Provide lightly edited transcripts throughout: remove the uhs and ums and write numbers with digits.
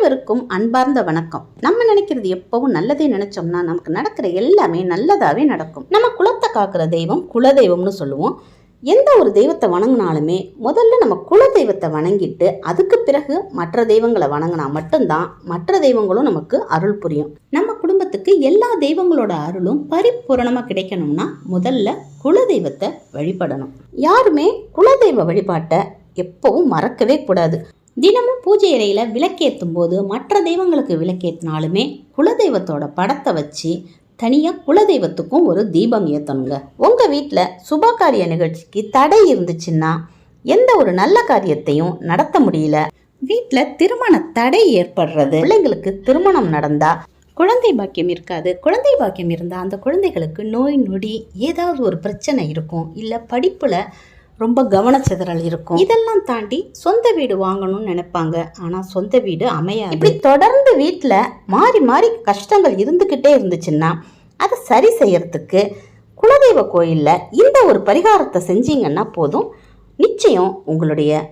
அனைவருக்கும் அன்பார்ந்த வணக்கம். நம்ம நினைக்கிறது எப்பவும் நல்லதே நினைச்சோம்னா நமக்கு நடக்கிற எல்லாமே நல்லதாவே நடக்கும். நம்ம குலத்தை காக்கிற தெய்வம் குலதெய்வம்னு சொல்லுவோம். எந்த ஒரு தெய்வத்தை வணங்கினாலுமே முதல்ல நம்ம குல தெய்வத்தை வணங்கிட்டு அதுக்கு பிறகு மற்ற தெய்வங்களை வணங்கினா மட்டும்தான் மற்ற தெய்வங்களும் நமக்கு அருள் புரியும். நம்ம குடும்பத்துக்கு எல்லா தெய்வங்களோட அருளும் பரிபூரணமா கிடைக்கணும்னா முதல்ல குல தெய்வத்தை வழிபடணும். யாருமே குலதெய்வ வழிபாட்டை எப்பவும் மறக்கவே கூடாது. தினமும் பூஜை அறையில விளக்கேற்றும் போது மற்ற தெய்வங்களுக்கு விளக்கேற்றினாலுமே குலதெய்வத்தோட படத்தை வச்சு தனியாக குலதெய்வத்துக்கும் ஒரு தீபம் ஏற்றணுங்க. உங்கள் வீட்டில் சுபகாரிய நிகழ்ச்சிக்கு தடை இருந்துச்சுன்னா எந்த ஒரு நல்ல காரியத்தையும் நடத்த முடியல, வீட்டில் திருமண தடை ஏற்படுறது, பிள்ளைங்களுக்கு திருமணம் நடந்தால் குழந்தை பாக்கியம் இருக்காது, குழந்தை பாக்கியம் இருந்தால் அந்த குழந்தைகளுக்கு நோய் நொடி ஏதாவது ஒரு பிரச்சனை இருக்கும், இல்லை படிப்பில் ரொம்ப கவனச்சிதறல் இருக்கும். இதெல்லாம் தாண்டி சொந்த வீடு வாங்கணும்னு நினைப்பாங்க, ஆனால் சொந்த வீடு அமையாது. இப்படி தொடர்ந்து வீட்டில் மாறி மாறி கஷ்டங்கள் இருந்துக்கிட்டே இருந்துச்சுன்னா அதை சரி செய்யறதுக்கு குலதெய்வ கோயிலில் இந்த ஒரு பரிகாரத்தை செஞ்சீங்கன்னா போதும், நிச்சயம் உங்களுடைய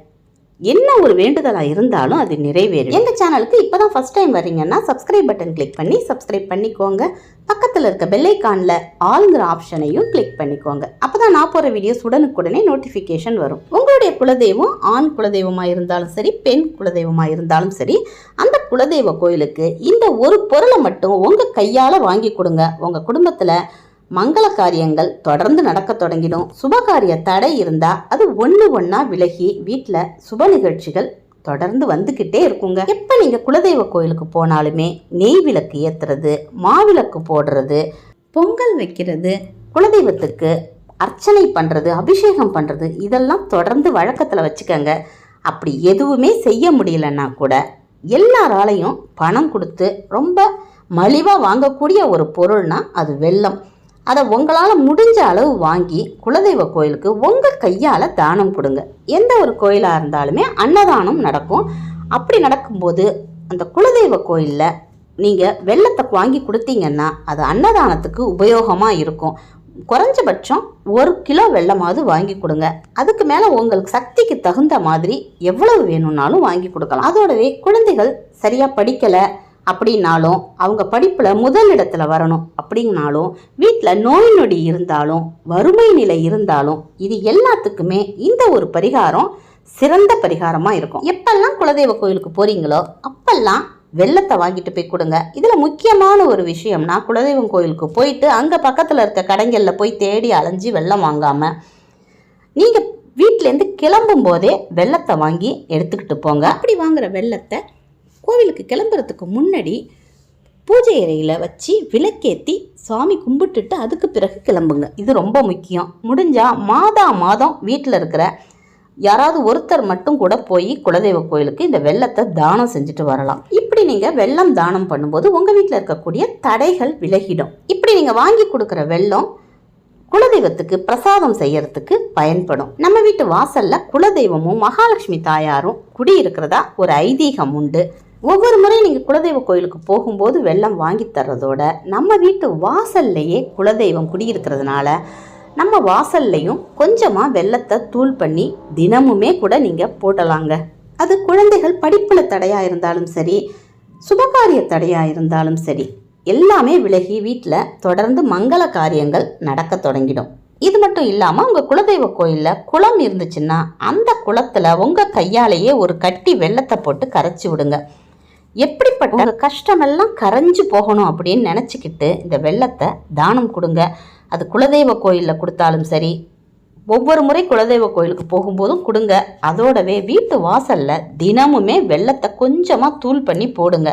என்ன ஒரு வேண்டுதலாக இருந்தாலும் அது நிறைவேறும். எங்கள் சேனலுக்கு இப்போ தான் ஃபஸ்ட் டைம் வரீங்கன்னா சப்ஸ்கிரைப் பட்டன் கிளிக் பண்ணி சப்ஸ்கிரைப் பண்ணிக்கோங்க. பக்கத்தில் இருக்க பெல்லைக்கானில் ஆளுங்கிற ஆப்ஷனையும் கிளிக் பண்ணிக்கோங்க. அப்போ தான் நான் போகிற வீடியோஸ் உடனுக்குடனே நோட்டிஃபிகேஷன் வரும். உங்களுடைய குலதெய்வம் ஆண் குலதெய்வமாக இருந்தாலும் சரி, பெண் குலதெய்வமாக இருந்தாலும் சரி, அந்த குலதெய்வ கோயிலுக்கு இந்த ஒரு பொருளை மட்டும் உங்கள் கையால் வாங்கி கொடுங்க. உங்கள் குடும்பத்தில் மங்கள காரியங்கள் தொடர்ந்து நடக்க தொடங்கிடும். சுபகாரிய தடை இருந்தா அது ஒண்ணா விலகி வீட்டில் சுப நிகழ்ச்சிகள் தொடர்ந்து வந்துக்கிட்டே இருக்குங்க. எப்போ நீங்கள் குலதெய்வ கோயிலுக்கு போனாலுமே நெய் விளக்கு ஏற்றுறது, மாவிளக்கு போடுறது, பொங்கல் வைக்கிறது, குலதெய்வத்துக்கு அர்ச்சனை பண்ணுறது, அபிஷேகம் பண்ணுறது, இதெல்லாம் தொடர்ந்து வழக்கத்தில் வச்சுக்கோங்க. அப்படி எதுவுமே செய்ய முடியலன்னா கூட எல்லாராலையும் பணம் கொடுத்து ரொம்ப மலிவாக வாங்கக்கூடிய ஒரு பொருள்னா அது வெல்லம். அதை உங்களால் முடிஞ்ச அளவு வாங்கி குலதெய்வ கோயிலுக்கு உங்கள் கையால் தானம் கொடுங்க. எந்த ஒரு கோயிலாக இருந்தாலுமே அன்னதானம் நடக்கும். அப்படி நடக்கும்போது அந்த குலதெய்வ கோயிலில் நீங்கள் வெல்லத்தை வாங்கி கொடுத்தீங்கன்னா அது அன்னதானத்துக்கு உபயோகமாக இருக்கும். குறைஞ்சபட்சம் 1 கிலோ வெல்லமாவது வாங்கி கொடுங்க. அதுக்கு மேலே உங்களுக்கு சக்திக்கு தகுந்த மாதிரி எவ்வளவு வேணும்னாலும் வாங்கி கொடுக்கலாம். அதோடவே குழந்தைகள் சரியாக படிக்கலை அப்படின்னாலும், அவங்க படிப்பில் முதலிடத்தில் வரணும் அப்படின்னாலும், வீட்டில் நோய் நொடி இருந்தாலும், வறுமை நிலை இருந்தாலும், இது எல்லாத்துக்குமே இந்த ஒரு பரிகாரம் சிறந்த பரிகாரமாக இருக்கும். எப்பெல்லாம் குலதெய்வ கோயிலுக்கு போகிறீங்களோ அப்பெல்லாம் வெல்லத்தை வாங்கிட்டு போய் கொடுங்க. இதில் முக்கியமான ஒரு விஷயம்னா, குலதெய்வம் கோயிலுக்கு போயிட்டு அங்கே பக்கத்தில் இருக்க கடைகளில் போய் தேடி அலைஞ்சி வெல்லம் வாங்காமல் நீங்கள் வீட்டிலேருந்து கிளம்பும் போதே வெல்லத்தை வாங்கி எடுத்துக்கிட்டு போங்க. அப்படி வாங்குகிற வெல்லத்தை கோவிலுக்கு கிளம்புறதுக்கு முன்னாடி பூஜை அறையில் வச்சு விளக்கேற்றி சாமி கும்பிட்டுட்டு அதுக்கு பிறகு கிளம்புங்க. இது ரொம்ப முக்கியம். முடிஞ்சால் மாதம் வீட்டில் இருக்கிற யாராவது ஒருத்தர் மட்டும் கூட போய் குலதெய்வ கோயிலுக்கு இந்த வெல்லத்தை தானம் செஞ்சுட்டு வரலாம். இப்படி நீங்கள் வெல்லம் தானம் பண்ணும்போது உங்கள் வீட்டில் இருக்கக்கூடிய தடைகள் விலகிடும். இப்படி நீங்கள் வாங்கி கொடுக்குற வெல்லம் குலதெய்வத்துக்கு பிரசாதம் செய்யறதுக்கு பயன்படும். நம்ம வீட்டு வாசல்ல குலதெய்வமும் மகாலட்சுமி தாயாரும் குடியிருக்கிறதா ஒரு ஐதீகம் உண்டு. ஒவ்வொரு முறை நீங்கள் குலதெய்வ கோயிலுக்கு போகும்போது வெல்லம் வாங்கி தர்றதோட நம்ம வீட்டு வாசல்லையே குலதெய்வம் குடியிருக்கிறதுனால நம்ம வாசல்லையும் கொஞ்சமாக வெல்லத்தை தூள் பண்ணி தினமுமே கூட நீங்கள் போட்டலாங்க. அது குழந்தைகள் படிப்பில் தடையாக இருந்தாலும் சரி, சுபகாரிய தடையாக இருந்தாலும் சரி, எல்லாமே விலகி வீட்டில் தொடர்ந்து மங்கள காரியங்கள் நடக்க தொடங்கிடும். இது மட்டும் இல்லாமல் உங்கள் குலதெய்வ கோயிலில் குளம் இருந்துச்சுன்னா அந்த குளத்தில் உங்கள் கையாலேயே ஒரு கட்டி வெல்லத்தை போட்டு கரைச்சி விடுங்க. எப்படிப்பட்ட கஷ்டமெல்லாம் கரைஞ்சு போகணும் அப்படின்னு நினச்சிக்கிட்டு இந்த வெல்லத்தை தானம் கொடுங்க. அது குலதெய்வ கோயிலில் கொடுத்தாலும் சரி, ஒவ்வொரு முறை குலதெய்வ கோயிலுக்கு போகும்போதும் கொடுங்க. அதோடவே வீட்டு வாசலில் தினமுமே வெல்லத்தை கொஞ்சமாக தூள் பண்ணி போடுங்க.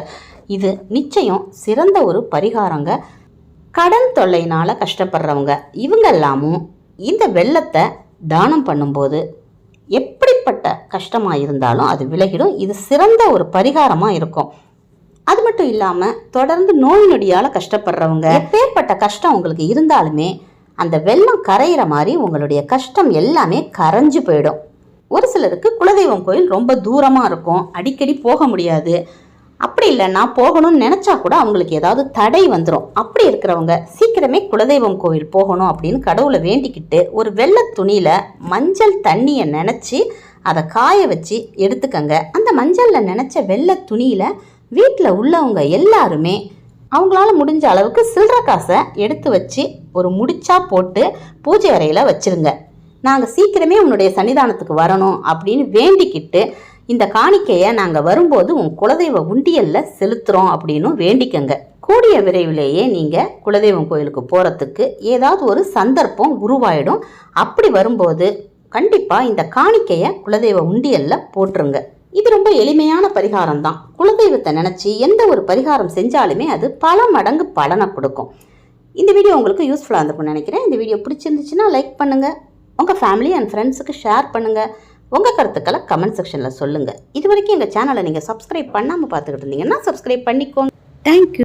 இது நிச்சயம் சிறந்த ஒரு பரிகாரங்க. கடன் தொல்லையினால் கஷ்டப்படுறவங்க இவங்கெல்லாமும் இந்த வெல்லத்தை தானம் பண்ணும்போது எப்படிப்பட்ட கஷ்டமாக இருந்தாலும் அது விலகிடும். இது சிறந்த ஒரு பரிகாரமாக இருக்கும். அது மட்டும் இல்லாமல் தொடர்ந்து நோய் நொடியால் கஷ்டப்படுறவங்க எப்பேற்பட்ட கஷ்டம் உங்களுக்கு இருந்தாலுமே அந்த வெல்லம் கரையிற மாதிரி உங்களுடைய கஷ்டம் எல்லாமே கரைஞ்சு போயிடும். ஒரு சிலருக்கு குலதெய்வம் கோயில் ரொம்ப தூரமாக இருக்கும், அடிக்கடி போக முடியாது. அப்படி இல்லைன்னா போகணும்னு நினச்சா கூட அவங்களுக்கு ஏதாவது தடை வந்துடும். அப்படி இருக்கிறவங்க சீக்கிரமே குலதெய்வம் கோயில் போகணும் அப்படின்னு கடவுளை வேண்டிக்கிட்டு ஒரு வெள்ளை துணியில் மஞ்சள் தண்ணியை நினச்சி அதை காய வச்சு எடுத்துக்கங்க. அந்த மஞ்சளில் நினச்ச வெள்ளை துணியில் வீட்டில் உள்ளவங்க எல்லாருமே அவங்களால முடிஞ்ச அளவுக்கு சில்லற காசை எடுத்து வச்சு ஒரு முடிச்சா போட்டு பூஜை அறையில் வச்சிருங்க. நாங்கள் சீக்கிரமே உன்னுடைய சன்னிதானத்துக்கு வரணும் அப்படின்னு வேண்டிக்கிட்டு இந்த காணிக்கையை நாங்கள் வரும்போது உன் குலதெய்வ உண்டியல்ல செலுத்துகிறோம் அப்படின்னு வேண்டிக்கங்க. கூடிய விரைவிலேயே நீங்கள் குலதெய்வம் கோயிலுக்கு போகிறதுக்கு ஏதாவது ஒரு சந்தர்ப்பம் உருவாயிடும். அப்படி வரும்போது கண்டிப்பாக இந்த காணிக்கையை குலதெய்வ உண்டியல்ல போட்டுருங்க. இது ரொம்ப எளிமையான பரிகாரம் தான். குலதெய்வத்தை நினச்சி எந்த ஒரு பரிகாரம் செஞ்சாலுமே அது பல மடங்கு பலனை கொடுக்கும். இந்த வீடியோ உங்களுக்கு யூஸ்ஃபுல்லாக இருந்திருக்கும்னு நினைக்கிறேன். இந்த வீடியோ பிடிச்சிருந்துச்சுன்னா லைக் பண்ணுங்கள், உங்கள் ஃபேமிலி அண்ட் ஃப்ரெண்ட்ஸுக்கு ஷேர் பண்ணுங்கள், உங்கள் கருத்துக்களை கமெண்ட் செக்ஷனில் சொல்லுங்கள். இது வரைக்கும் எங்கள் சேனலை நீங்கள் சப்ஸ்கிரைப் பண்ணாமல் பார்த்துக்கிட்டு இருந்தீங்கன்னா சப்ஸ்கிரைப் பண்ணிக்கோங்க. தேங்க்யூ.